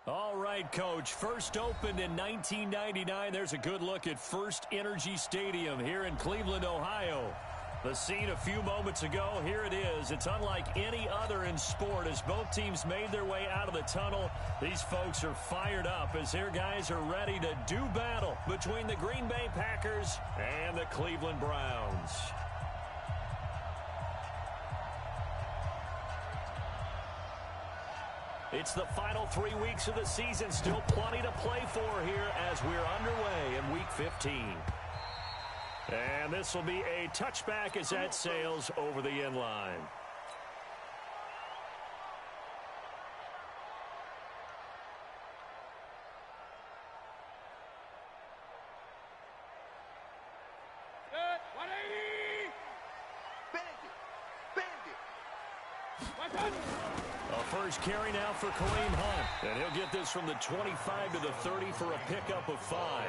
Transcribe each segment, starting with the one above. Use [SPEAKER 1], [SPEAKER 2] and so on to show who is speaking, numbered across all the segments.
[SPEAKER 1] All right, Coach. First opened in 1999. There's a good look at First Energy Stadium here in Cleveland, Ohio. The scene a few moments ago, here it is. It's unlike any other in sport as both teams made their way out of the tunnel. These folks are fired up as their guys are ready to do battle between the Green Bay Packers and the Cleveland Browns. It's the final 3 weeks of the season. Still plenty to play for here as we're underway in Week 15. And this will be a touchback as that sails over the end line.
[SPEAKER 2] Good. 180.
[SPEAKER 1] A first carry now for Kareem Hunt. And he'll get this from the 25 to the 30 for a pickup of 5.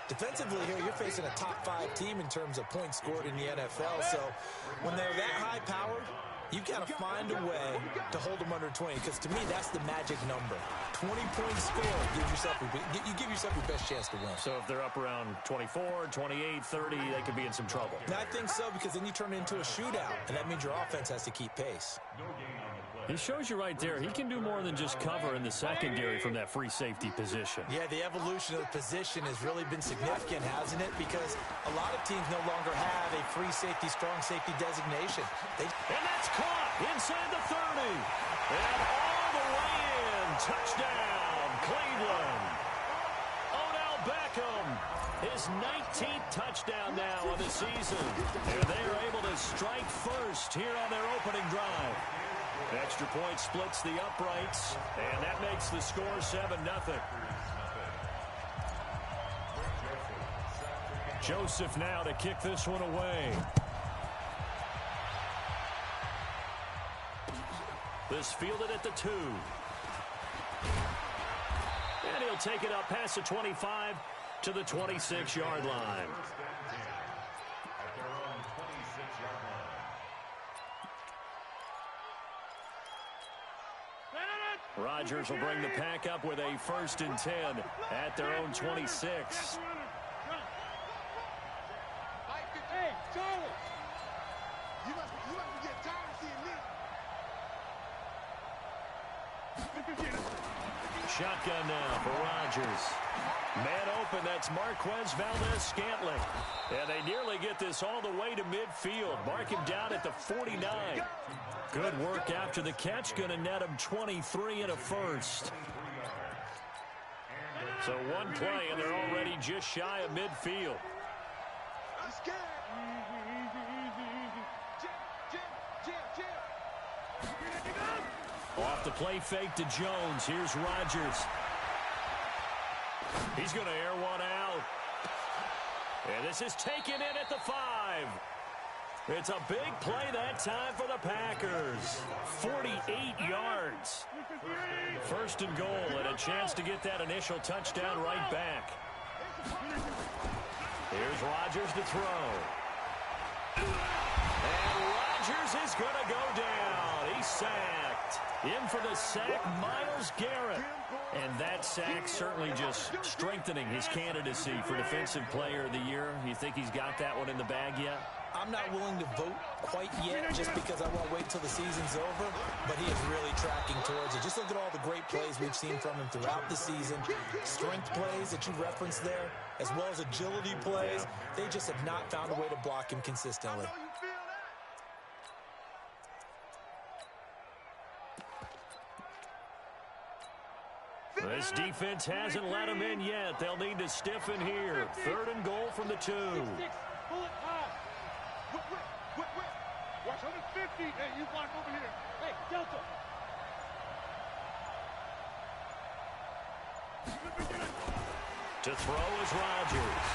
[SPEAKER 3] Defensively here, you're facing a top 5 team in terms of points scored in the NFL. So when they're that high powered, you've got to find a way to hold them under 20. Because to me, that's the magic number. 20 points scored, you give yourself your best chance to win.
[SPEAKER 1] So if they're up around 24, 28, 30, they could be in some trouble.
[SPEAKER 3] Now, I think so, because then you turn it into a shootout, and that means your offense has to keep pace.
[SPEAKER 1] He shows you right there. He can do more than just cover in the secondary from that free safety position.
[SPEAKER 3] Yeah, the evolution of the position has really been significant, hasn't it? Because a lot of teams no longer have a free safety, strong safety designation.
[SPEAKER 1] And that's caught inside the 30. And all the way in. Touchdown, Cleveland. Odell Beckham, his 19th touchdown now of the season. And they are able to strike first here on their opening drive. Extra point splits the uprights, and that makes the score 7-0. Joseph now to kick this one away. This fielded at the 2. And he'll take it up past the 25 to the 26-yard line. Rodgers will bring the pack up with a 1st and 10 at their own 26.
[SPEAKER 2] Hey, Charlie! You must get tired of seeing me.
[SPEAKER 1] Shotgun now for Rodgers. Man open, that's Marquez Valdez-Scantling. And they nearly get this all the way to midfield. Mark him down at the 49. Good work after the catch. Going to net him 23 and a 1st. So one play, and they're already just shy of midfield. Off the play fake to Jones. Here's Rodgers. He's going to air one out. And this is taken in at the 5. It's a big play that time for the Packers. 48 yards. 1st and goal, and a chance to get that initial touchdown right back. Here's Rodgers to throw. And Rodgers is going to go down. He's sacked. In for the sack, Myles Garrett. And that sack certainly just strengthening his candidacy for Defensive Player of the Year. You think he's got that one in the bag yet?
[SPEAKER 3] I'm not willing to vote quite yet just because I won't wait until the season's over, but he is really tracking towards it. Just look at all the great plays we've seen from him throughout the season. Strength plays that you referenced there, as well as agility plays. They just have not found a way to block him consistently.
[SPEAKER 1] This defense hasn't let him in yet. They'll need to stiffen here. 3rd and goal from the 2.
[SPEAKER 2] Pull it high. Watch 150. Hey, you block over here. Hey, Delta.
[SPEAKER 1] To throw is Rodgers.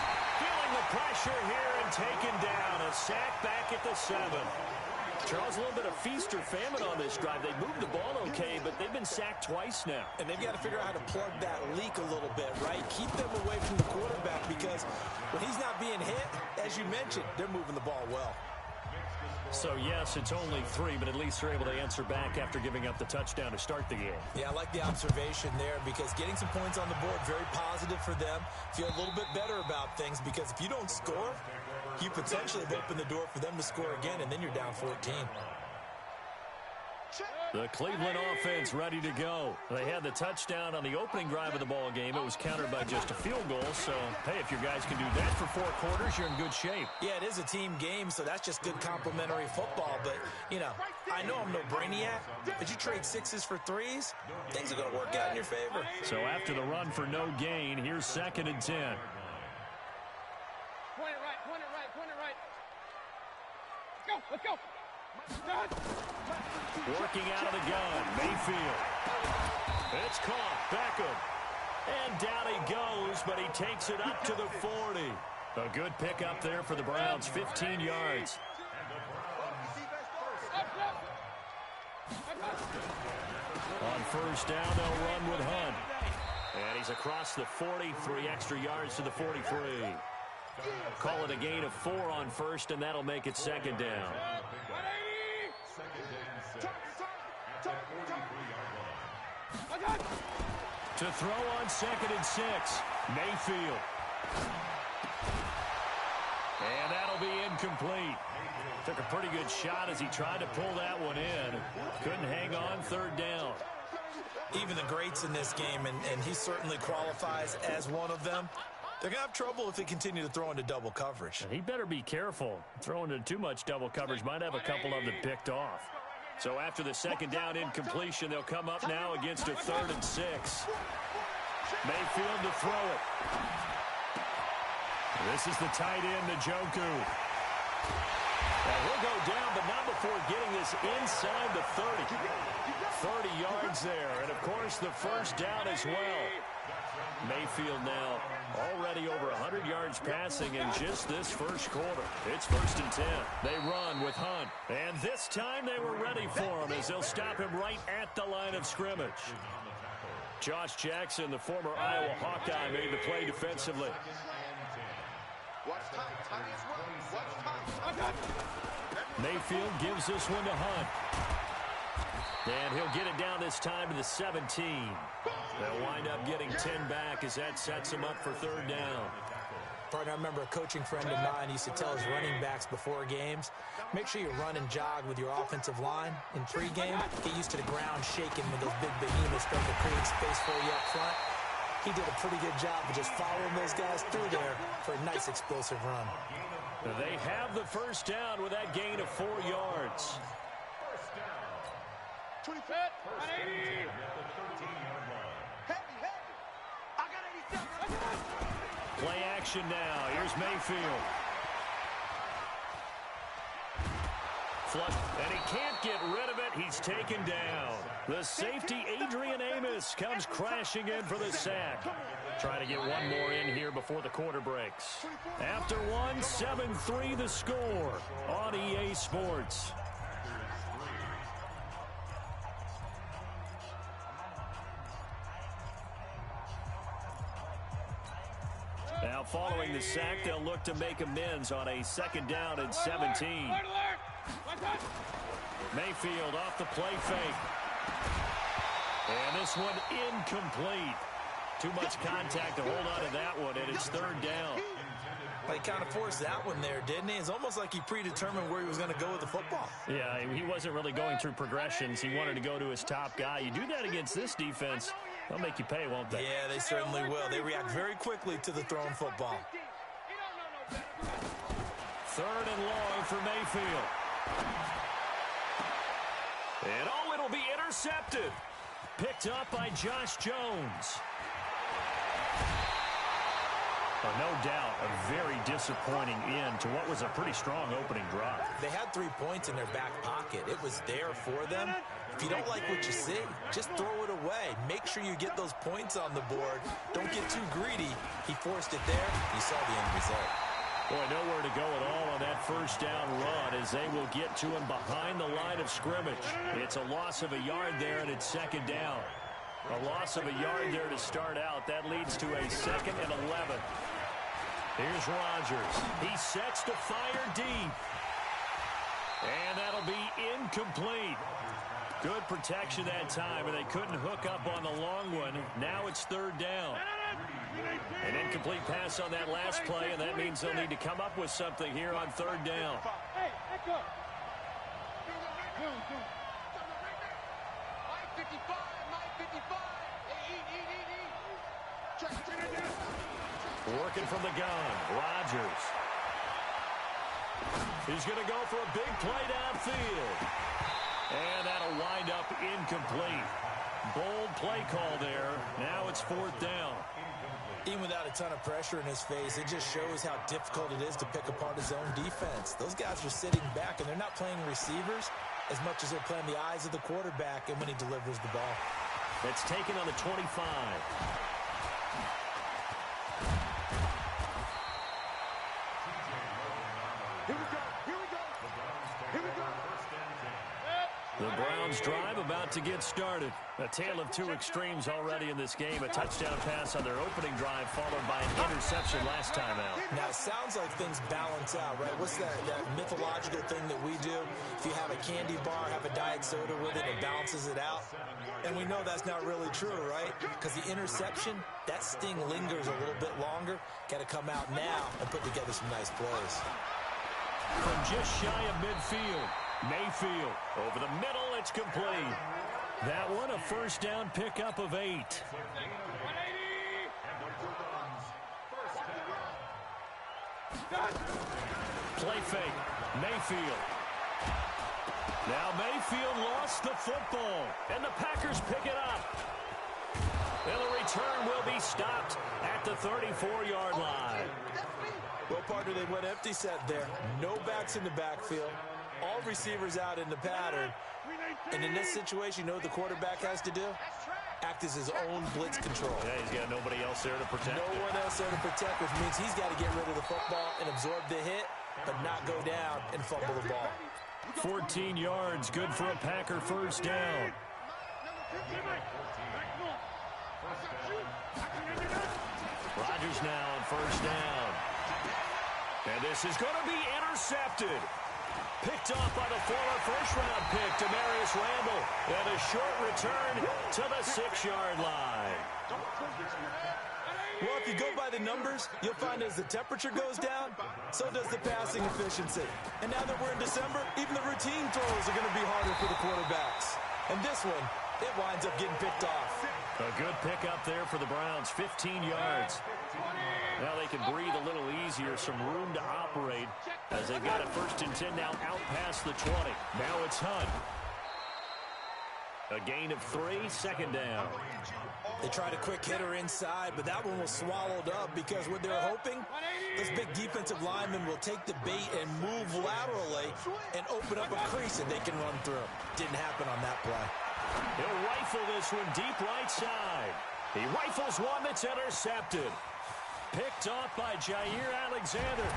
[SPEAKER 1] Feeling the pressure here and taken down. A sack back at the 7. Charles, a little bit of feast or famine on this drive. They moved the ball okay, but they've been sacked twice now.
[SPEAKER 3] And they've got to figure out how to plug that leak a little bit, right? Keep them away from the quarterback because when he's not being hit, as you mentioned, they're moving the ball well.
[SPEAKER 1] So, yes, it's only 3, but at least they're able to answer back after giving up the touchdown to start the game.
[SPEAKER 3] Yeah, I like the observation there because getting some points on the board, very positive for them. Feel a little bit better about things because if you don't score, you potentially have opened the door for them to score again, and then you're down 14.
[SPEAKER 1] The Cleveland offense ready to go. They had the touchdown on the opening drive of the ball game. It was countered by just a field goal. So, hey, if your guys can do that for 4 quarters, you're in good shape.
[SPEAKER 3] Yeah, it is a team game, so that's just good complimentary football. But, you know, I know I'm no brainiac, but you trade 6s for 3s, things are going to work out in your favor.
[SPEAKER 1] So after the run for no gain, here's 2nd and 10.
[SPEAKER 2] Point it right, point it right, point it right. Let's go.
[SPEAKER 1] Working out of the gun, Mayfield. It's caught, Beckham. And down he goes, but he takes it up to the 40. A good pickup there for the Browns, 15 yards. On first down, they'll run with Hunt. And he's across the 40, 3 extra yards to the 43. Call it a gain of 4 on first, and that'll make it 2nd down. To throw on 2nd and 6, Mayfield. And that'll be incomplete. Took a pretty good shot as he tried to pull that one in. Couldn't hang on, 3rd down.
[SPEAKER 3] Even the greats in this game, and he certainly qualifies as one of them, they're going to have trouble if they continue to throw into double coverage.
[SPEAKER 1] And he better be careful. Throwing into too much double coverage might have a couple of them picked off. So after the 2nd down incompletion, they'll come up now against a 3rd and 6. Mayfield to throw it. This is the tight end, Njoku. And he'll go down, but not before getting this inside the 30. 30 yards there, and of course the first down as well. Mayfield now already over 100 yards passing in just this first quarter. It's 1st and 10. They run with Hunt. And this time they were ready for him as they'll stop him right at the line of scrimmage. Josh Jackson, the former Iowa Hawkeye, made the play defensively. Mayfield gives this one to Hunt. And he'll get it down this time to the 17. They'll wind up getting 10 back as that sets him up for 3rd down.
[SPEAKER 3] Partner, I remember a coaching friend of mine used to tell his running backs before games, make sure you run and jog with your offensive line in pregame. Get used to the ground shaking when those big behemoths start to create space for you up front. He did a pretty good job of just following those guys through there for a nice explosive run.
[SPEAKER 1] They have the first down with that gain of 4 yards.
[SPEAKER 2] 20 foot, 180. I got 87.
[SPEAKER 1] Play action now. Here's Mayfield. Flush, and he can't get rid of it. He's taken down. The safety, Adrian Amos, comes crashing in for the sack. Trying to get one more in here before the quarter breaks. After one, 7-3 the score on EA Sports. Now, following the sack, they'll look to make amends on a 2nd down and 17. Mayfield off the play fake. And this one incomplete. Too much contact to hold on to that one, and it's 3rd down.
[SPEAKER 3] He kind of forced that one there, didn't he? It's almost like he predetermined where he was going to go with the football.
[SPEAKER 1] Yeah, he wasn't really going through progressions. He wanted to go to his top guy. You do that against this defense, they'll make you pay, won't they?
[SPEAKER 3] Yeah, they certainly will. They react very quickly to the thrown football.
[SPEAKER 1] 3rd and long for Mayfield. And it'll be intercepted. Picked up by Josh Jones. No doubt, a very disappointing end to what was a pretty strong opening drive.
[SPEAKER 3] They had 3 points in their back pocket. It was there for them. If you don't like what you see, just throw it away. Make sure you get those points on the board. Don't get too greedy. He forced it there. You saw the end result.
[SPEAKER 1] Boy, nowhere to go at all on that first down run as they will get to him behind the line of scrimmage. It's a loss of a yard there, and it's 2nd down. A loss of a yard there to start out. That leads to a 2nd and 11. Here's Rodgers. He sets to fire deep. And that'll be incomplete. Good protection that time, and they couldn't hook up on the long one. Now it's third down. An incomplete pass on that last play, and that means they'll need to come up with something here on third down.
[SPEAKER 2] Hey, echo.
[SPEAKER 1] Working from the gun, Rodgers. He's going to go for a big play downfield. And that'll wind up incomplete. Bold play call there. Now it's fourth down.
[SPEAKER 3] Even without a ton of pressure in his face, it just shows how difficult it is to pick apart his own defense. Those guys are sitting back, and they're not playing receivers as much as they're playing the eyes of the quarterback and when he delivers the ball.
[SPEAKER 1] It's taken on the 25.
[SPEAKER 2] Here we go. Here we go. Here we go.
[SPEAKER 1] The Browns drive about to get started. A tale of two extremes already in this game. A touchdown pass on their opening drive followed by an interception last time out.
[SPEAKER 3] Now, it sounds like things balance out, right? What's that mythological thing that we do? If you have a candy bar, have a diet soda with it, it balances it out. And we know that's not really true, right? Because the interception, that sting lingers a little bit longer. Got to come out now and put together some nice plays.
[SPEAKER 1] From just shy of midfield, Mayfield over the middle, it's complete. That one a first down pickup of 8. Play fake, Mayfield. Now Mayfield lost the football, and the Packers pick it up. And the return will be stopped at the 34-yard line.
[SPEAKER 3] Well, partner, they went empty set there. No backs in the backfield. All receivers out in the pattern. And in this situation, you know what the quarterback has to do? Act as his own blitz control.
[SPEAKER 1] Yeah, he's got nobody else there to protect.
[SPEAKER 3] No one else there to protect, which means he's got to get rid of the football and absorb the hit, but not go down and fumble the ball.
[SPEAKER 1] 14 yards, good for a Packer first down. Rodgers now on first down. And this is going to be intercepted. Picked off by the former first-round pick, Demarius Randall. And a short return to the 6-yard line.
[SPEAKER 3] Well, if you go by the numbers, you'll find as the temperature goes down, so does the passing efficiency. And now that we're in December, even the routine throws are going to be harder for the quarterbacks. And this one, it winds up getting picked off.
[SPEAKER 1] A good pickup there for the Browns, 15 yards. Now they can breathe a little easier, some room to operate as they've got a 1st and 10 now out past the 20. Now it's Hunt. A gain of 3, second down.
[SPEAKER 3] They tried a quick hitter inside, but that one was swallowed up because what they're hoping, this big defensive lineman will take the bait and move laterally and open up a crease that they can run through. Didn't happen on that play.
[SPEAKER 1] He'll rifle this one deep right side. He rifles one that's intercepted. Picked off by Jair Alexander.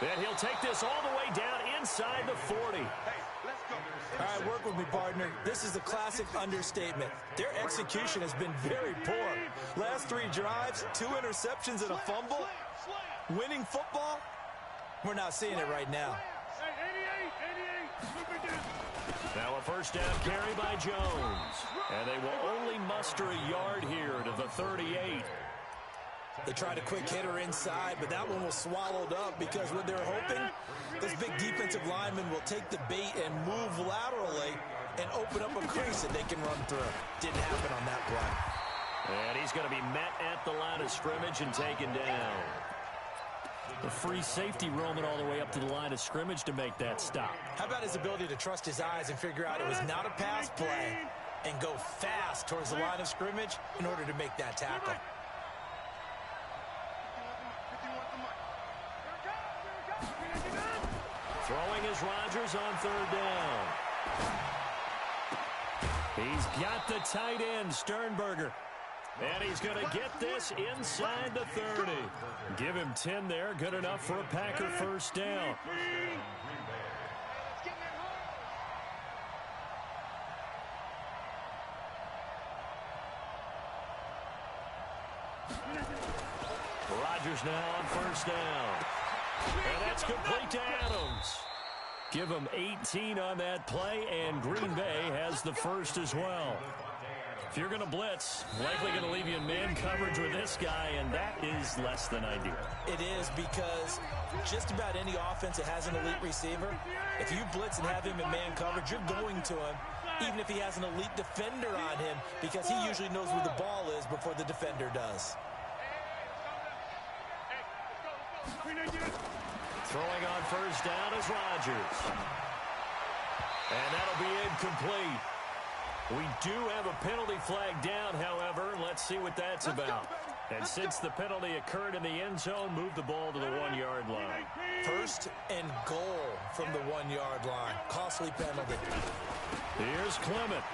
[SPEAKER 1] And he'll take this all the way down inside the 40.
[SPEAKER 3] All right, work with me, partner. This is a classic understatement. Their execution has been very poor. Last 3 drives, 2 interceptions and a fumble. Winning football? We're not seeing it right now.
[SPEAKER 1] Now a first down carry by Jones. And they will only muster a yard here to the 38.
[SPEAKER 3] They tried a quick hitter inside, but that one was swallowed up because what they're hoping, this big defensive lineman will take the bait and move laterally and open up a crease that they can run through. Didn't happen on that play.
[SPEAKER 1] And he's going to be met at the line of scrimmage and taken down. The free safety roaming all the way up to the line of scrimmage to make that stop.
[SPEAKER 3] How about his ability to trust his eyes and figure out it was not a pass play and go fast towards the line of scrimmage in order to make that tackle?
[SPEAKER 1] Throwing is Rodgers on third down. He's got the tight end, Sternberger. And he's going to get this inside the 30. Give him 10 there. Good enough for a Packer first down. Rodgers now on first down. And that's complete to Adams. Give him 18 on that play, and Green Bay has the first as well. If you're going to blitz, likely going to leave you in man coverage with this guy, and that is less than ideal.
[SPEAKER 3] It is, because just about any offense that has an elite receiver, if you blitz and have him in man coverage, you're going to him, even if he has an elite defender on him, because he usually knows where the ball is before the defender does.
[SPEAKER 1] Throwing on first down is Rodgers. And that'll be incomplete. We do have a penalty flag down, however. Let's see what that's about. And since the penalty occurred in the end zone, move the ball to the 1-yard line.
[SPEAKER 3] First and goal from the 1-yard line. Costly penalty.
[SPEAKER 1] Here's Clement.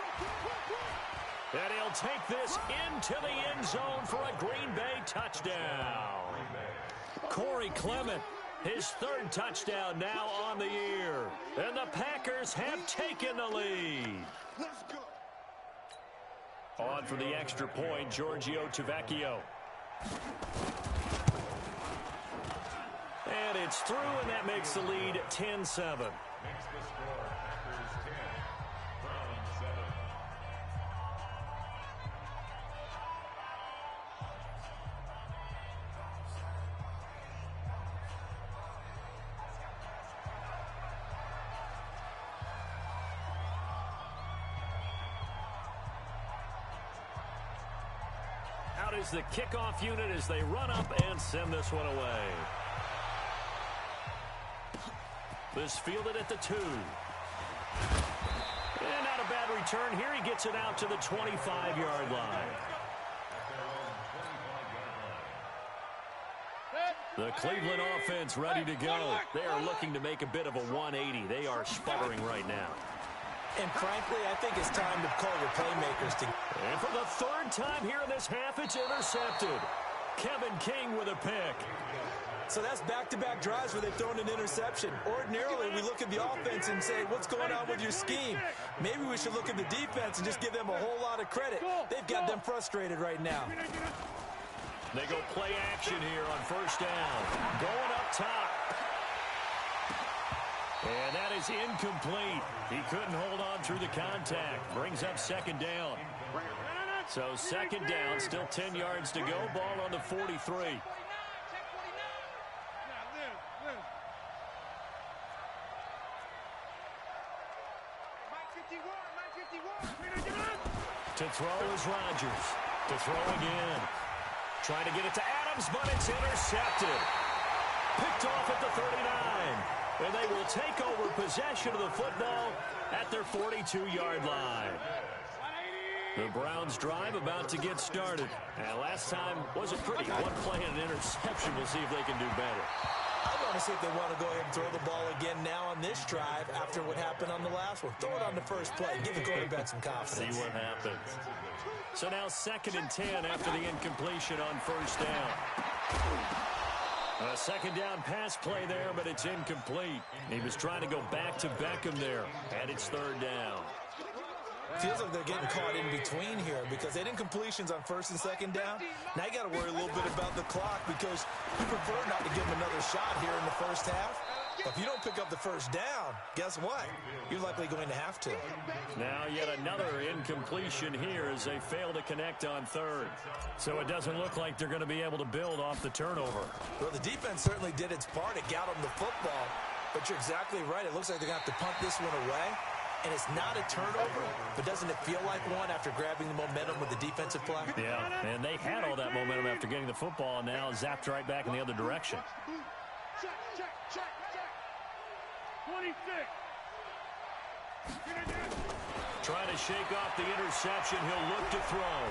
[SPEAKER 1] And he'll take this into the end zone for a Green Bay touchdown. Corey Clement, his third touchdown now on the year. And the Packers have taken the lead.
[SPEAKER 2] Let's go.
[SPEAKER 1] On for the extra point, Giorgio Tavecchio. And it's through, and that makes the lead 10-7. Out is the kickoff unit as they run up and send this one away. This fielded at the 2. And not a bad return here. He gets it out to the 25-yard line. The Cleveland offense ready to go. They are looking to make a bit of a 180. They are sputtering right now.
[SPEAKER 3] And frankly, I think it's time to call your playmakers to...
[SPEAKER 1] And for the third time here in this half, it's intercepted. Kevin King with a pick.
[SPEAKER 3] So that's back-to-back drives where they've thrown an interception. Ordinarily, we look at the offense and say, what's going on with your scheme? Maybe we should look at the defense and just give them a whole lot of credit. They've got them frustrated right now.
[SPEAKER 1] They go play action here on first down. Going up top. And that is incomplete. He couldn't hold on through the contact. Brings up second down. So second down, still 10 yards to go. Ball on the 43. To throw is Rodgers. To throw again. Trying to get it to Adams, but it's intercepted. Picked off at the 39. And they will take over possession of the football at their 42-yard line. The Browns drive about to get started. And last time wasn't pretty. One play and an interception. We'll see if they can do better.
[SPEAKER 3] I want to see if they want to go ahead and throw the ball again now on this drive after what happened on the last one. Throw it on the first play. Give the quarterback some confidence.
[SPEAKER 1] See what happens. So now 2nd and 10 after the incompletion on first down. A second down pass play there, but it's incomplete. He was trying to go back to Beckham there, and it's 3rd down.
[SPEAKER 3] Feels like they're getting caught in between here because they didn't completions on 1st and 2nd down. Now you got to worry a little bit about the clock because you prefer not to give them another shot here in the first half. But if you don't pick up the first down, guess what? You're likely going to have to.
[SPEAKER 1] Now yet another incompletion here as they fail to connect on 3rd. So it doesn't look like they're going to be able to build off the turnover.
[SPEAKER 3] Well, the defense certainly did its part to get them the football. But you're exactly right. It looks like they're going to have to punt this one away. And it's not a turnover, but doesn't it feel like one after grabbing the momentum with the defensive play?
[SPEAKER 1] Yeah, and they had all that momentum after getting the football, and now zapped right back in the other direction.
[SPEAKER 2] Check. 26.
[SPEAKER 1] Trying to shake off the interception. He'll look to throw.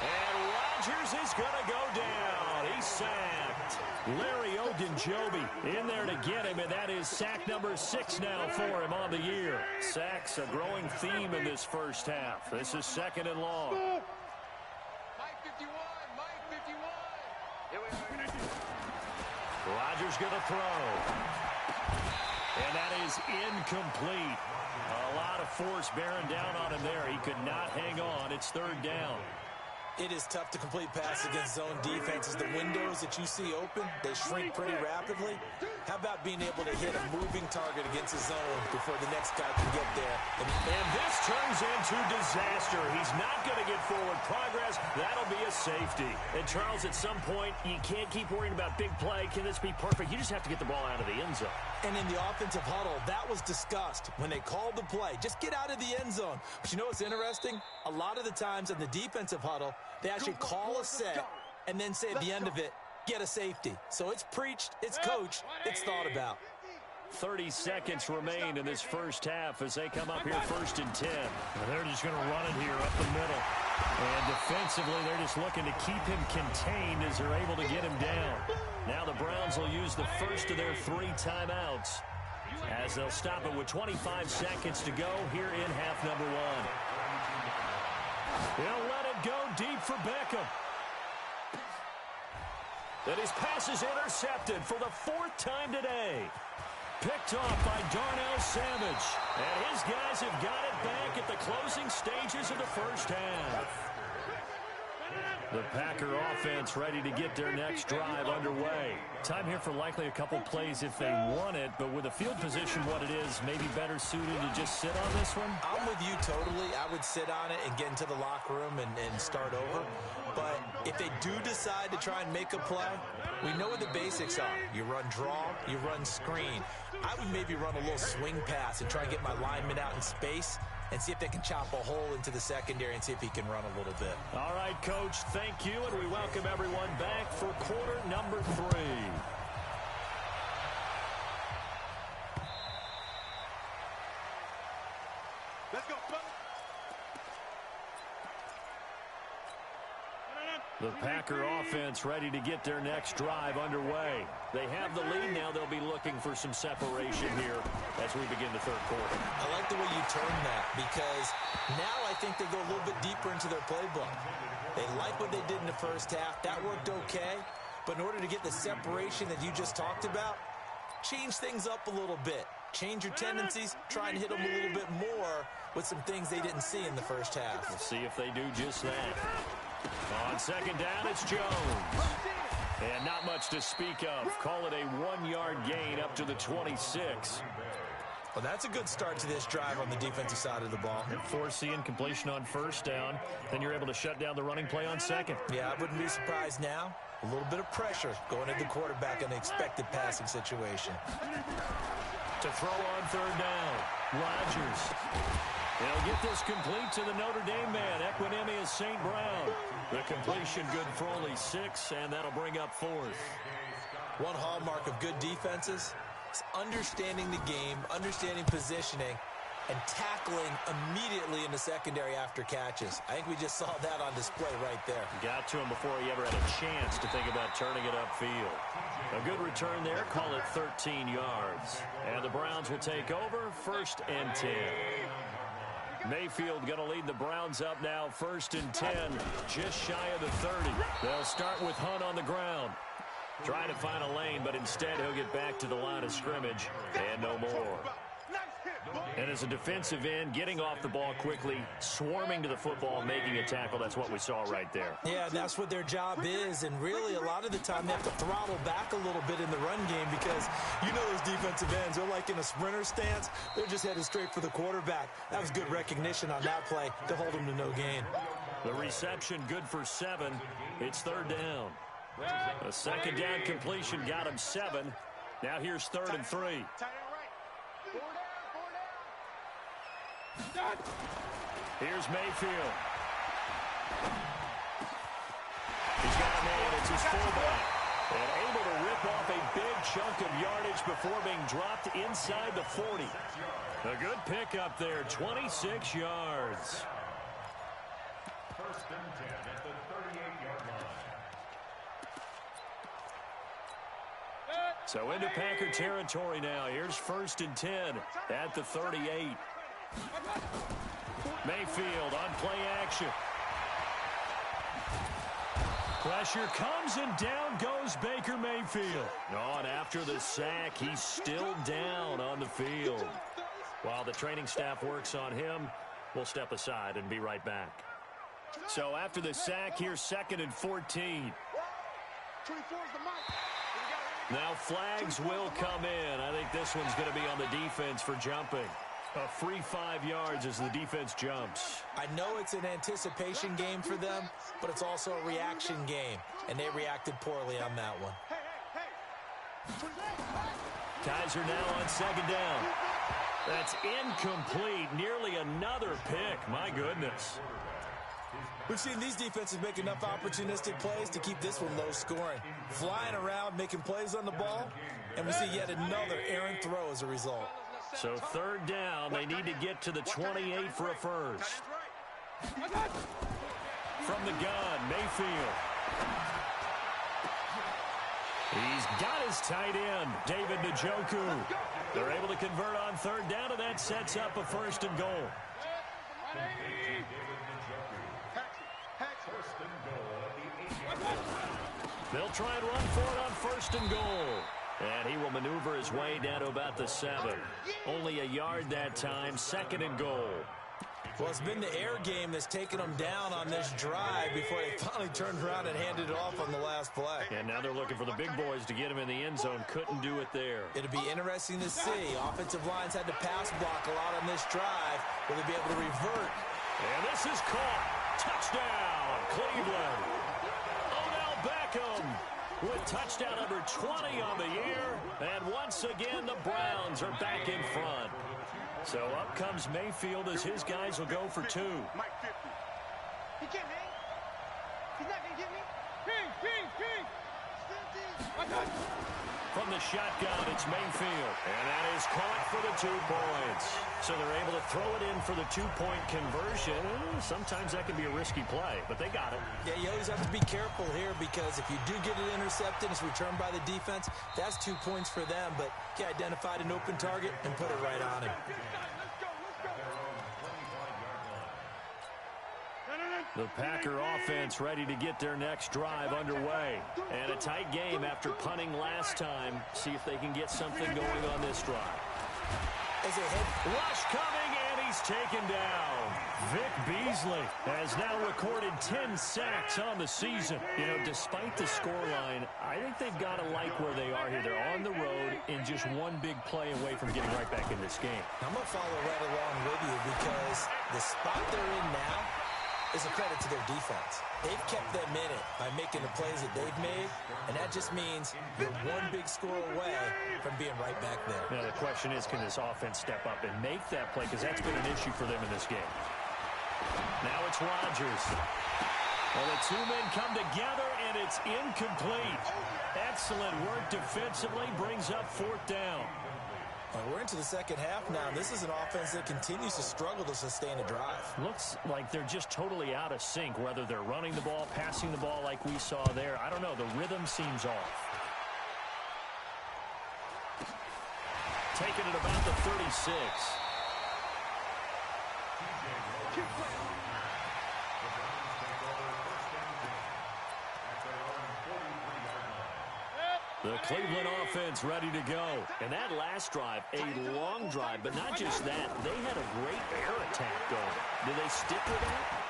[SPEAKER 1] And Rodgers is going to go down. He's sacked. Larry Ogunjobi in there to get him, and that is sack number 6 now for him on the year. Sacks a growing theme in this first half. This is 2nd and long.
[SPEAKER 2] Mike 51.
[SPEAKER 1] Rodgers going to throw. And that is incomplete. A lot of force bearing down on him there. He could not hang on. It's 3rd down.
[SPEAKER 3] It is tough to complete passes against zone defenses. The windows that you see open, they shrink pretty rapidly. How about being able to hit a moving target against a zone before the next guy can get there?
[SPEAKER 1] And this turns into disaster. He's not going to get forward progress. That'll be a safety. And, Charles, at some point, you can't keep worrying about big play. Can this be perfect? You just have to get the ball out of the end zone.
[SPEAKER 3] And in the offensive huddle, that was discussed when they called the play. Just get out of the end zone. But you know what's interesting? A lot of the times in the defensive huddle, they actually call a set and then say at the end of it, get a safety. So it's preached, it's coached, it's thought about.
[SPEAKER 1] 30 seconds remain in this first half as they come up here 1st and 10. And they're just going to run it here up the middle. And defensively, they're just looking to keep him contained as they're able to get him down. Now the Browns will use the first of their 3 timeouts as they'll stop it with 25 seconds to go here in half number 1. They'll let it go deep for Beckham. And his pass is intercepted for the 4th time today. Picked off by Darnell Savage. And his guys have got it back at the closing stages of the first half. The Packer offense ready to get their next drive underway. Time here for likely a couple plays if they want it, but with the field position what it is, maybe better suited to just sit on this one?
[SPEAKER 3] I'm with you totally. I would sit on it and get into the locker room and start over. But if they do decide to try and make a play, we know what the basics are. You run draw, you run screen. I would maybe run a little swing pass and try and get my lineman out in space and see if they can chop a hole into the secondary and see if he can run a little bit.
[SPEAKER 1] All right, Coach, thank you, and we welcome everyone back for quarter number 3.
[SPEAKER 2] Let's go, fellas.
[SPEAKER 1] The Packer offense ready to get their next drive underway. They have the lead now. They'll be looking for some separation here as we begin the 3rd quarter.
[SPEAKER 3] I like the way you turn that because now I think they go a little bit deeper into their playbook. They like what they did in the first half. That worked okay. But in order to get the separation that you just talked about, change things up a little bit. Change your tendencies. Try and hit them a little bit more with some things they didn't see in the first half.
[SPEAKER 1] We'll see if they do just that. On 2nd down, it's Jones. And not much to speak of. Call it a 1-yard gain up to the 26.
[SPEAKER 3] Well, that's a good start to this drive on the defensive side of the ball.
[SPEAKER 1] Force the incompletion on 1st down. Then you're able to shut down the running play on 2nd.
[SPEAKER 3] Yeah, I wouldn't be surprised now. A little bit of pressure going at the quarterback in an expected passing situation.
[SPEAKER 1] To throw on 3rd down, Rodgers. They'll get this complete to the Notre Dame man, Equinemius St. Brown. The completion good for only 6, and that'll bring up 4th.
[SPEAKER 3] One hallmark of good defenses is understanding the game, understanding positioning, and tackling immediately in the secondary after catches. I think we just saw that on display right there.
[SPEAKER 1] Got to him before he ever had a chance to think about turning it upfield. A good return there, call it 13 yards. And the Browns will take over, 1st and 10. Mayfield going to lead the Browns up now, 1st and 10, just shy of the 30. They'll start with Hunt on the ground. Trying to find a lane, but instead he'll get back to the line of scrimmage and no more. And as a defensive end, getting off the ball quickly, swarming to the football, making a tackle, that's what we saw right there.
[SPEAKER 3] Yeah, that's what their job is, and really a lot of the time they have to throttle back a little bit in the run game because you know those defensive ends, they're like in a sprinter stance. They're just headed straight for the quarterback. That was good recognition on that play to hold them to no gain.
[SPEAKER 1] The reception good for 7. It's 3rd down. A 2nd down completion got him 7. Now here's 3rd and 3. Here's Mayfield. He's got a man. It's his fullback. And able to rip off a big chunk of yardage before being dropped inside the 40. A good pickup there, 26 yards.
[SPEAKER 4] 1st and 10 at the 38-yard line.
[SPEAKER 1] So into Packer territory now. Here's 1st and 10 at the 38. Mayfield on play action. Pressure comes and down goes Baker Mayfield. On after the sack, he's still down on the field. While the training staff works on him, we'll step aside and be right back. So after the sack, here's 2nd and 14.
[SPEAKER 2] 24 is the mic.
[SPEAKER 1] Now flags will come in. I think this one's going to be on the defense for jumping. A free 5 yards as the defense jumps.
[SPEAKER 3] I know it's an anticipation game for them, but it's also a reaction game, and they reacted poorly on that one.
[SPEAKER 1] Kaiser now on 2nd down. That's incomplete. Nearly another pick. My goodness.
[SPEAKER 3] We've seen these defenses make enough opportunistic plays to keep this one low scoring. Flying around, making plays on the ball, and we see yet another errant throw as a result.
[SPEAKER 1] So 3rd down, they need to get to the 28 for a first. From the gun, Mayfield. He's got his tight end, David Njoku. They're able to convert on 3rd down, and that sets up a 1st and goal. They'll try and run for it on 1st and goal. And he will maneuver his way down to about the 7. Only a yard that time, 2nd and goal.
[SPEAKER 3] Well, it's been the air game that's taken them down on this drive before they finally turned around and handed it off on the last play.
[SPEAKER 1] And now they're looking for the big boys to get him in the end zone. Couldn't do it there.
[SPEAKER 3] It'll be interesting to see. Offensive lines had to pass block a lot on this drive. Will they be able to revert?
[SPEAKER 1] And this is caught. Touchdown, Cleveland. Odell Beckham with touchdown number 20 on the year. And once again, the Browns are back in front. So up comes Mayfield as his guys will go for 2.
[SPEAKER 2] Mike 50. He can't hang. He's not going to get me. Ping.
[SPEAKER 1] From the shotgun, it's Mayfield. And that is caught for the 2 points. So they're able to throw it in for the 2-point conversion. Sometimes that can be a risky play, but they got it.
[SPEAKER 3] Yeah, you always have to be careful here because if you do get it intercepted, it's returned by the defense. That's 2 points for them, but he identified an open target and put it right on him.
[SPEAKER 1] The Packer offense ready to get their next drive underway. And a tight game after punting last time. See if they can get something going on this drive.
[SPEAKER 3] As a head
[SPEAKER 1] rush coming, and he's taken down. Vic Beasley has now recorded 10 sacks on the season. You know, despite the scoreline, I think they've got to like where they are here. They're on the road and just one big play away from getting right back in this game.
[SPEAKER 3] I'm going to follow right along with you because the spot they're in now is a credit to their defense. They've kept them in it by making the plays that they've made, and that just means you're one big score away from being right back there.
[SPEAKER 1] Now, the question is, can this offense step up and make that play? Because that's been an issue for them in this game. Now it's Rodgers. Well, the 2 men come together, and it's incomplete. Excellent work defensively, brings up 4th down.
[SPEAKER 3] We're into the second half now. This is an offense that continues to struggle to sustain a drive.
[SPEAKER 1] Looks like they're just totally out of sync, whether they're running the ball, passing the ball like we saw there. I don't know. The rhythm seems off. Taking it about the 36. The Cleveland offense ready to go. And that last drive, a long drive, but not just that. They had a great air attack going. Do they stick with that?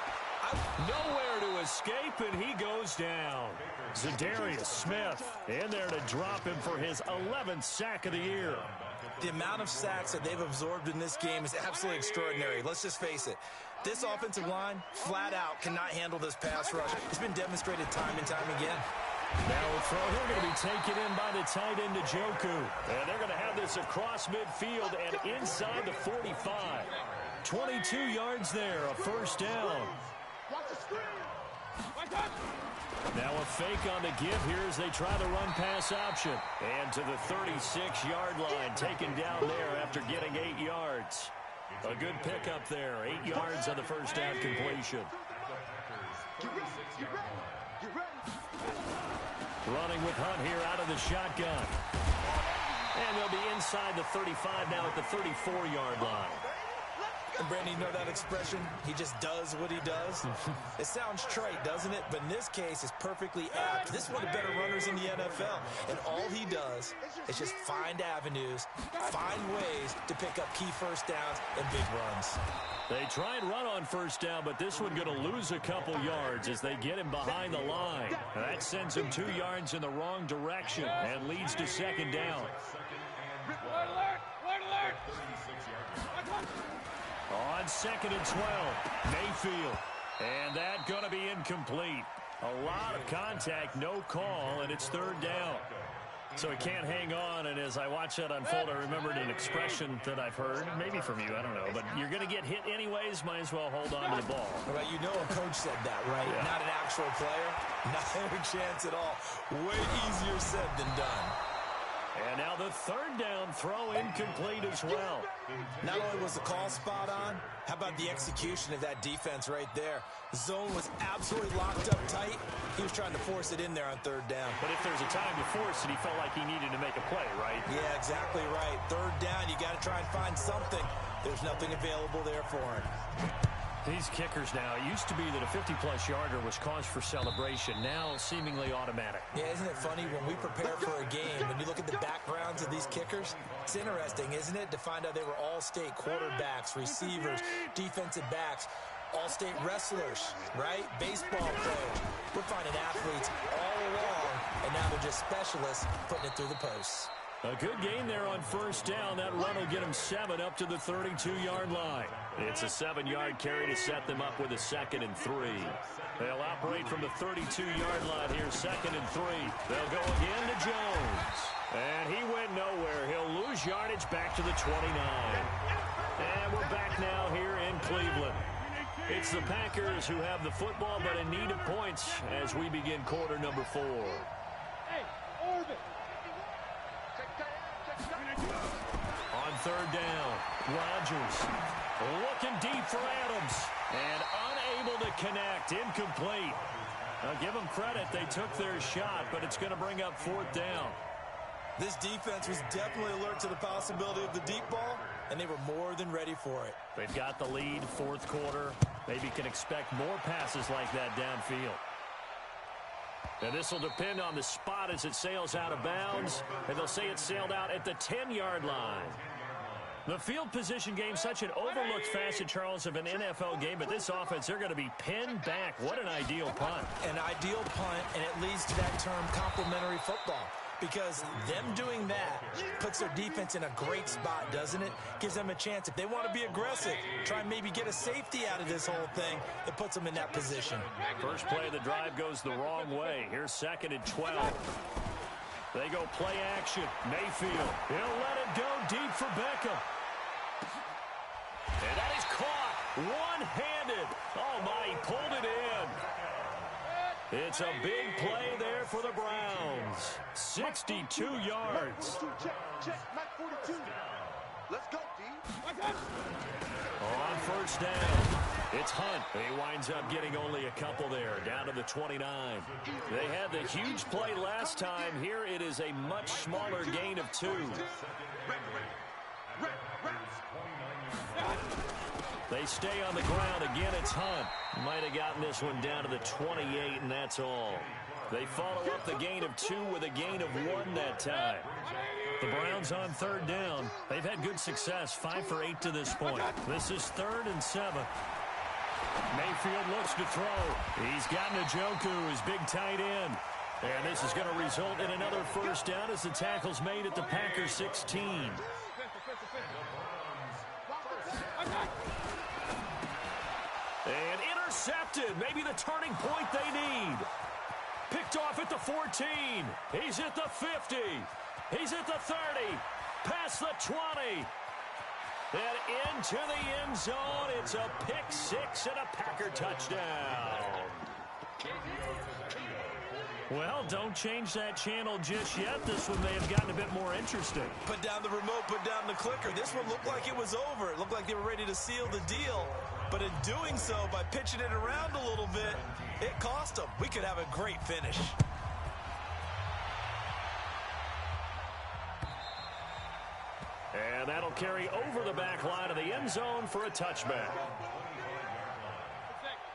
[SPEAKER 1] Nowhere to escape, and he goes down. Zadarius Smith in there to drop him for his 11th sack of the year.
[SPEAKER 3] The amount of sacks that they've absorbed in this game is absolutely extraordinary. Let's just face it. This offensive line, flat out, cannot handle this pass rush. It's been demonstrated time and time again.
[SPEAKER 1] Now a throw here going to be taken in by the tight end Njoku. And they're going to have this across midfield and inside the 45. 22 yards there, a 1st down. Now a fake on the give here as they try the run-pass option. And to the 36-yard line, taken down there after getting 8 yards. A good pickup there, 8 yards on the 1st down completion. Running with Hunt here out of the shotgun. And they'll be inside the 35 now at the 34-yard line.
[SPEAKER 3] And Brandon, you know that expression? He just does what he does. It sounds trite, doesn't it? But in this case, it's perfectly apt. This is one of the better runners in the NFL. And all he does is just find avenues, find ways to pick up key first downs and big runs.
[SPEAKER 1] They try and run on first down, but this one going to lose a couple yards as they get him behind the line. That sends him 2 yards in the wrong direction and leads to second down. On 2nd and 12, Mayfield. And that going to be incomplete. A lot of contact, no call, and it's 3rd down. So he can't hang on, and as I watch that unfold, I remembered an expression that I've heard, maybe from you, I don't know, but you're going to get hit anyways, might as well hold on to the ball.
[SPEAKER 3] Right, you know a coach said that, right? Yeah. Not an actual player. Not a chance at all. Way easier said than done.
[SPEAKER 1] And now the 3rd down throw incomplete as well.
[SPEAKER 3] Not only was the call spot on, how about the execution of that defense right there? The zone was absolutely locked up tight. He was trying to force it in there on 3rd down.
[SPEAKER 1] But if there's a time to force it, he felt like he needed to make a play, right?
[SPEAKER 3] Yeah, exactly right. 3rd down, you got to try and find something. There's nothing available there for him.
[SPEAKER 1] These kickers now, it used to be that a 50-plus yarder was cause for celebration. Now, seemingly automatic.
[SPEAKER 3] Yeah, isn't it funny when we prepare for a game, when you look at the backgrounds of these kickers, it's interesting, isn't it, to find out they were all-state quarterbacks, receivers, defensive backs, all-state wrestlers, right? Baseball players. We're finding athletes all along, and now they're just specialists putting it through the posts.
[SPEAKER 1] A good gain there on 1st down. That run will get them 7 up to the 32-yard line. It's a 7-yard carry to set them up with a 2nd and 3. They'll operate from the 32-yard line here, 2nd and 3. They'll go again to Jones. And he went nowhere. He'll lose yardage back to the 29. And we're back now here in Cleveland. It's the Packers who have the football but in need of points as we begin quarter number 4.
[SPEAKER 2] Hey, Orbit.
[SPEAKER 1] On 3rd down, Rodgers looking deep for Adams and unable to connect, incomplete. Now give them credit, they took their shot, but it's going to bring up 4th down.
[SPEAKER 3] This defense was definitely alert to the possibility of the deep ball, and they were more than ready for it.
[SPEAKER 1] They've got the lead, 4th quarter. Maybe can expect more passes like that downfield. And this will depend on the spot as it sails out of bounds. And they'll say it sailed out at the 10-yard line. The field position game, such an overlooked facet, Charles, of an NFL game. But this offense, they're going to be pinned back. What an ideal punt.
[SPEAKER 3] An ideal punt, and it leads to that term complementary football. Because them doing that puts their defense in a great spot, doesn't it? Gives them a chance. If they want to be aggressive, try and maybe get a safety out of this whole thing, it puts them in that position.
[SPEAKER 1] First play of the drive goes the wrong way. Here's 2nd and 12. They go play action. Mayfield. He'll let it go deep for Beckham. And that is caught one-handed. Oh, my, he pulled it in. It's a big play there for the Browns. 62 yards.
[SPEAKER 2] Check, Mike 42. Let's go, D.
[SPEAKER 1] On 1st down, it's Hunt. He winds up getting only a couple there, down to the 29. They had the huge play last time. Here it is a much smaller gain of 2. They stay on the ground. Again, it's Hunt. Might have gotten this one down to the 28, and that's all. They follow up the gain of 2 with a gain of 1 that time. The Browns on 3rd down. They've had good success, 5 for 8 to this point. This is 3rd and 7. Mayfield looks to throw. He's got Njoku, his big tight end. And this is going to result in another 1st down as the tackle's made at the Packers 16. And intercepted. Maybe the turning point they need. Picked off at the 14. He's at the 50. He's at the 30. Past the 20. And into the end zone. It's a pick 6 and a Packer touchdown. Well, don't change that channel just yet. This one may have gotten a bit more interesting.
[SPEAKER 3] Put down the remote, put down the clicker. This one looked like it was over. It looked like they were ready to seal the deal. But in doing so, by pitching it around a little bit, it cost them. We could have a great finish.
[SPEAKER 1] And that'll carry over the back line of the end zone for a touchback.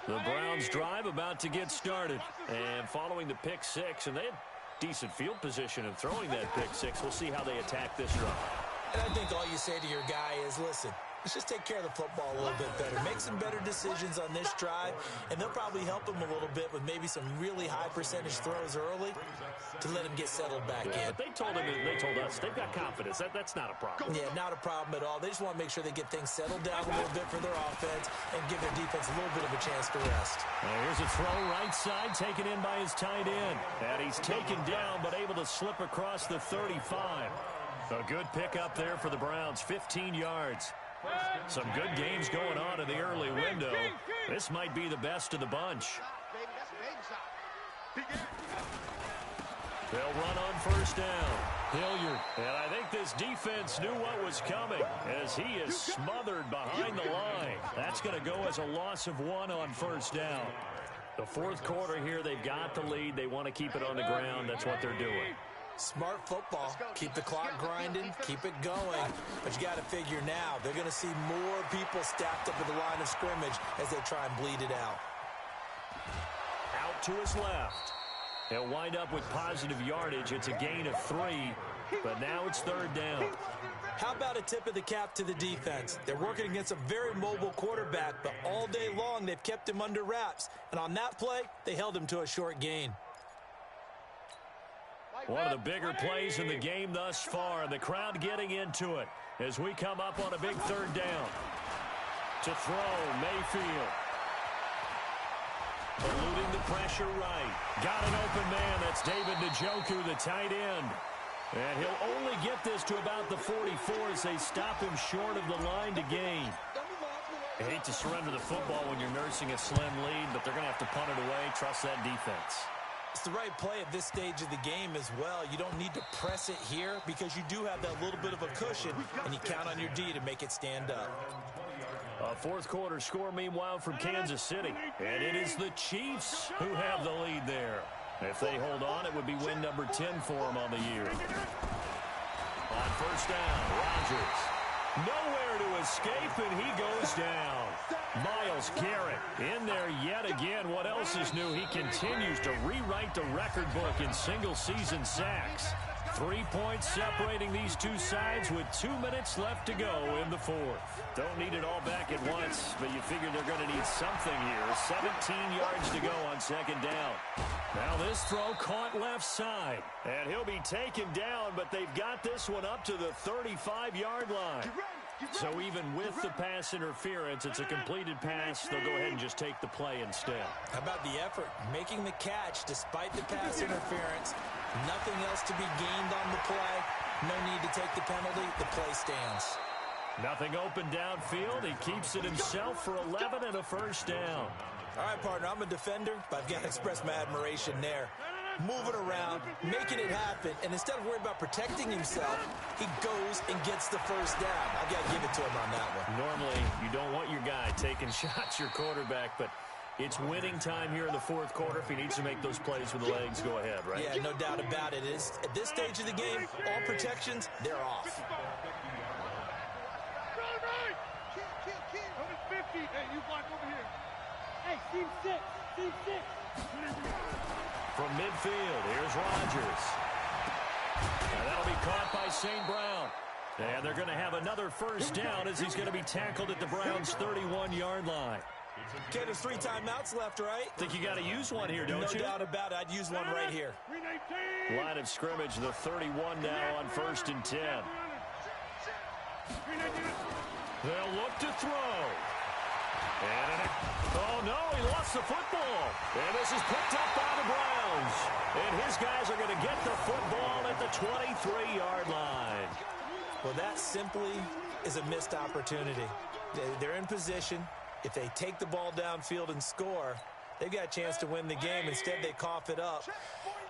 [SPEAKER 1] The Browns drive about to get started. And following the pick six, and they had decent field position in throwing that pick six. We'll see how they attack this drive.
[SPEAKER 3] And I think all you say to your guy is, listen, let's just take care of the football a little bit better. Make some better decisions on this drive, and they'll probably help him a little bit with maybe some really high percentage throws early to let him get settled back in.
[SPEAKER 1] But they told us they've got confidence. That's not a problem.
[SPEAKER 3] Yeah, not a problem at all. They just want to make sure they get things settled down a little bit for their offense and give their defense a little bit of a chance to rest.
[SPEAKER 1] Here's a throw right side, taken in by his tight end. And he's taken down, but able to slip across the 35. A good pickup there for the Browns, 15 yards. Some good games going on in the early window. This might be the best of the bunch. They'll run on first down. Hilliard. And I think this defense knew what was coming as he is smothered behind the line. That's going to go as a loss of 1 on first down. The fourth quarter here, they've got the lead. They want to keep it on the ground. That's what they're doing.
[SPEAKER 3] Smart football. Keep the clock grinding. Keep it going. But you got to figure now, they're going to see more people stacked up at the line of scrimmage as they try and bleed it out.
[SPEAKER 1] Out to his left. He'll wind up with positive yardage. It's a gain of 3, but now it's third down.
[SPEAKER 3] How about a tip of the cap to the defense? They're working against a very mobile quarterback, but all day long they've kept him under wraps. And on that play, they held him to a short gain.
[SPEAKER 1] One of the bigger plays in the game thus far, and the crowd getting into it as we come up on a big third down. To throw, Mayfield. Eluding the pressure right. Got an open man. That's David Njoku, the tight end. And he'll only get this to about the 44 as they stop him short of the line to gain. I hate to surrender the football when you're nursing a slim lead, but they're going to have to punt it away. Trust that defense.
[SPEAKER 3] It's the right play at this stage of the game as well. You don't need to press it here because you do have that little bit of a cushion, and you count on your D to make it stand up.
[SPEAKER 1] A fourth quarter score, meanwhile, from Kansas City. And it is the Chiefs who have the lead there. If they hold on, it would be win number 10 for them on the year. On first down, Rodgers. Nowhere to escape, and he goes down. Myles Garrett in there yet again. What else is new? He continues to rewrite the record book in single-season sacks. 3 points separating these two sides with 2 minutes left to go in the fourth. Don't need it all back at once, but you figure they're going to need something here. 17 yards to go on second down. Now this throw caught left side, and he'll be taken down, but they've got this one up to the 35-yard line. So even with the pass interference, it's a completed pass. They'll go ahead and just take the play instead.
[SPEAKER 3] How about the effort? Making the catch despite the pass interference. Nothing else to be gained on the play. No need to take the penalty. The play stands.
[SPEAKER 1] Nothing open downfield. He keeps it himself for 11 and a first down.
[SPEAKER 3] All right, partner, I'm a defender, but I've got to express my admiration there. Moving around, making it happen, and instead of worrying about protecting himself, he goes and gets the first down. I've got to give it to him on that one.
[SPEAKER 1] Normally, you don't want your guy taking shots, your quarterback, but it's winning time here in the fourth quarter. If he needs to make those plays with the legs, go ahead, right?
[SPEAKER 3] Yeah, no doubt about it. At this stage of the game, all protections, they're off.
[SPEAKER 2] Hey, you block over here. Hey, team 6. Team 6.
[SPEAKER 1] From midfield, here's Rodgers. And that'll be caught by St. Brown. And they're going to have another first down as he's going to be tackled at the Browns' 31-yard line.
[SPEAKER 3] Okay, there's 3 timeouts left, right?
[SPEAKER 1] Think you got to use one here, don't you?
[SPEAKER 3] No doubt about it. I'd use one right here.
[SPEAKER 1] Line of scrimmage, the 31 now on first and 10. They'll look to throw. Oh, no, he lost the football. And this is picked up by the Browns. And his guys are going to get the football at the 23-yard line.
[SPEAKER 3] Well, that simply is a missed opportunity. They're in position. If they take the ball downfield and score, they've got a chance to win the game. Instead, they cough it up.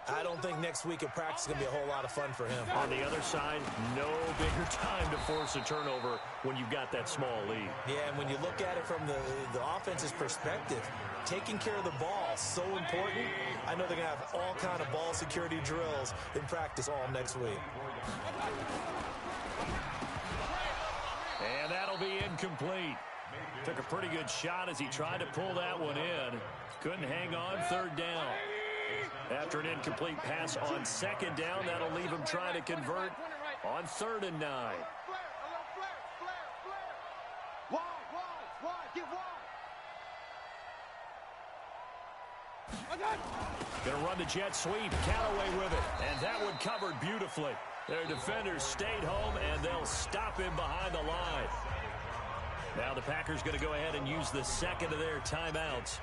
[SPEAKER 3] I don't think next week at practice is going to be a whole lot of fun for him.
[SPEAKER 1] On the other side, no bigger time to force a turnover when you've got that small lead.
[SPEAKER 3] Yeah, and when you look at it from the offense's perspective, taking care of the ball is so important. I know they're going to have all kind of ball security drills in practice all next week.
[SPEAKER 1] incomplete. Took a pretty good shot as he tried to pull that one in. Couldn't hang on third down. After an incomplete pass on second down, that'll leave him trying to convert on 3rd and 9. Going to run the jet sweep. Callaway with it. And that one covered beautifully. Their defenders stayed home, and they'll stop him behind the line. Now the Packers going to go ahead and use the second of their timeouts,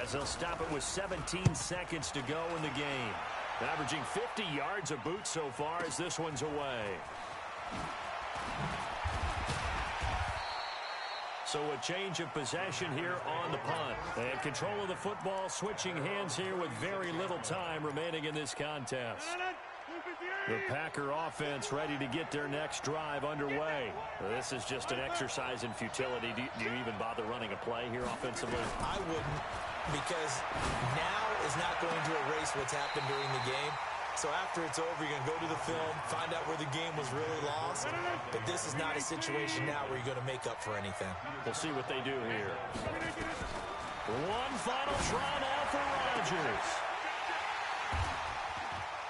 [SPEAKER 1] as they'll stop it with 17 seconds to go in the game. Averaging 50 yards a boot so far as this one's away. So a change of possession here on the punt. And control of the football switching hands here with very little time remaining in this contest. The Packer offense ready to get their next drive underway. This is just an exercise in futility. Do you even bother running a play here offensively?
[SPEAKER 3] I wouldn't, because now is not going to erase what's happened during the game. So after it's over, you're going to go to the film, find out where the game was really lost. But this is not a situation now where you're going to make up for anything.
[SPEAKER 1] We'll see what they do here. One final try now for Rodgers.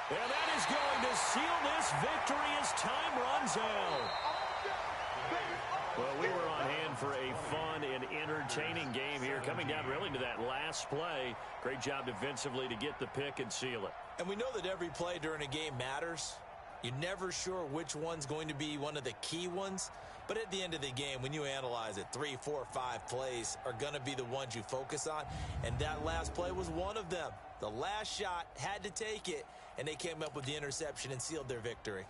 [SPEAKER 1] And that is going to seal this victory as time runs out. Well, we were on hand for a fun and entertaining game here, coming down really to that last play. Great job defensively to get the pick and seal it.
[SPEAKER 3] And we know that every play during a game matters. You're never sure which one's going to be one of the key ones. But at the end of the game, when you analyze it, 3, 4, 5 plays are going to be the ones you focus on. And that last play was one of them. The last shot had to take it, and they came up with the interception and sealed their victory.